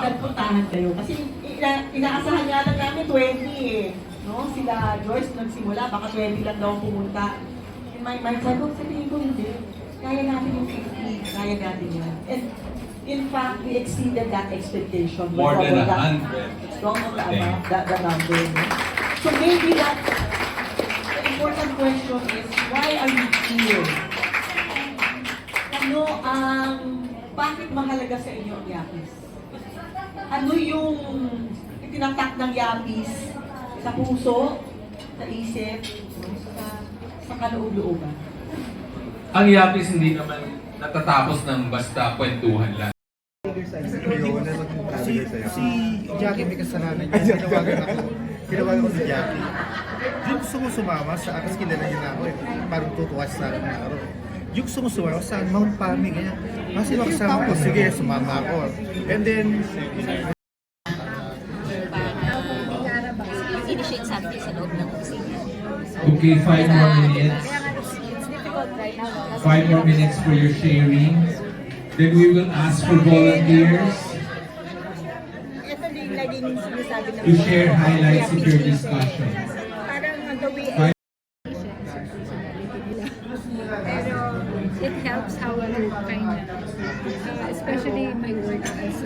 nagpuntahan kayo? Kasi inaasahan nga lang namin 20 eh. No? Sila Joyce nagsimula, baka 20 lang daw pumunta. In my mind, sabihin ko hindi. Kaya natin yung 50, kaya natin yan. And in fact, we exceeded that expectation. More than 100. It's almost above the number. No? So maybe that, the important question is, why are you here? Ano bakit mahalaga sa inyo ang Yapis? Ano yung itinatak ng Yapis sa puso, sa isip, sa kaloob-looban? Ang Yapis hindi naman natatapos ng basta kwentuhan lang. Si Jackie may kasalanan niya. Tinawagan ko si Jackie. Yung sumusumama sa akin, kilala niya na ako eh. Parang tutuwa sa akin na araw. Yung sumusumama sa Mount Palmy, ganyan. Kasi makasama ko, sige, sumama ako. And then, initiate something sa loob ng kusina. Okay, 5 more minutes. 5 more minutes for your sharing. Then we will ask for volunteers Ito din laging sinasabi ng to share highlights of your discussion. parang ang gawin Pero it helps our kind of, especially my work as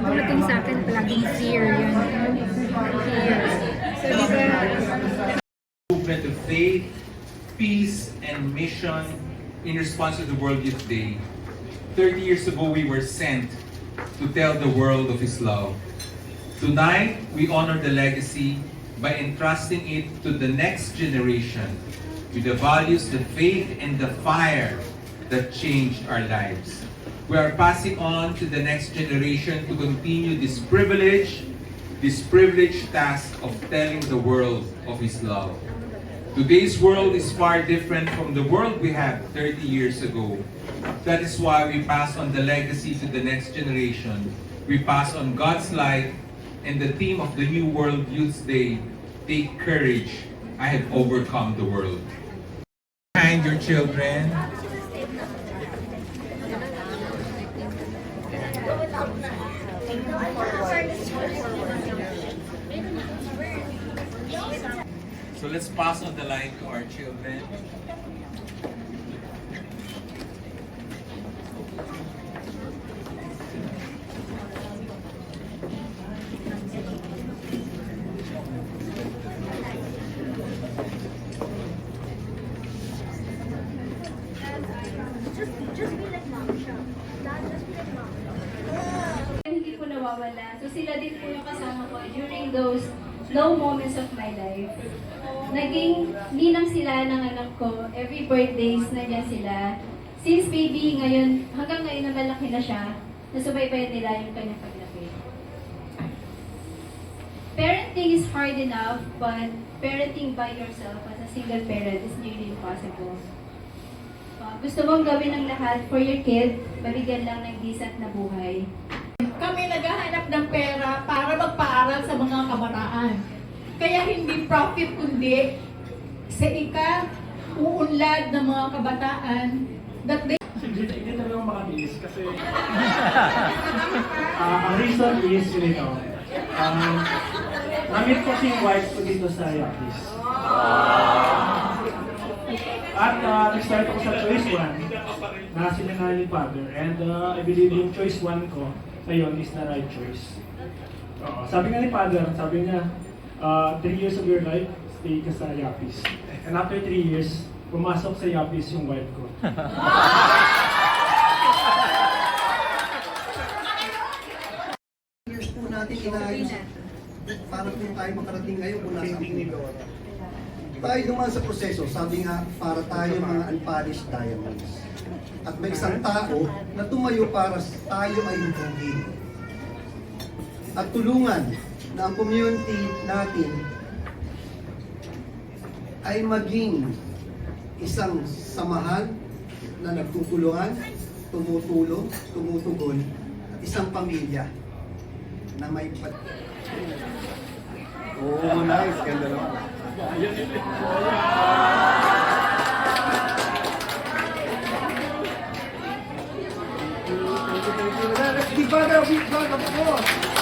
dumating sa akin palaging fear yun. Fear. So di ba, Movement of faith, peace, and mission in response to the World Youth Day. 30 years ago, we were sent to tell the world of His love. Tonight, we honor the legacy by entrusting it to the next generation with the values, the faith, and the fire that changed our lives. We are passing on to the next generation to continue this privileged task of telling the world of His love. Today's world is far different from the world we had 30 years ago. That is why we pass on the legacy to the next generation. We pass on God's light, and the theme of the New World Youth Day, take courage, I have overcome the world. Behind your children. So let's pass on the line to our children. hindi po nawawala. So sila din po yung kasama ko during those low moments of my life. Naging ninang sila ng anak ko. Every birthdays, nandiyan sila. Since baby ngayon, hanggang ngayon na malaki na siya, nasubaybayan nila yung kanyang paglaki. Parenting is hard enough, but parenting by yourself as a single parent is nearly impossible. Gusto mong gawin ang lahat for your kid, mabigyan lang ng decent na buhay. Kami naghahanap ng pera para magpaaral sa mga kabataan. Kaya hindi profit kundi sa uunlad ng mga kabataan that they... Hindi talaga makabilis kasi ang reason is, namit ko si wife ko dito sa Yapis. At nag-start ako sa choice 1 na sinanay ni Father, and I believe yung choice 1 ko ngayon is the right choice. Sabi nga ni Father, sabi niya, 3 years of your life, stay ka sa Yapis. And after 3 years, pumasok sa Yapis yung wife ko. years po natin inaayos para po tayo makarating ngayon kung nasa tayo naman sa proseso, sabi nga, para tayo mga unpolished diamonds. At may isang tao na tumayo para tayo ay hubugin. At tulungan na ang community natin ay maging isang samahan na nagtutulungan, tumutulong, tumutugon, at isang pamilya na may Oh, nice. Ganda naman. Let's Father, big round of applause.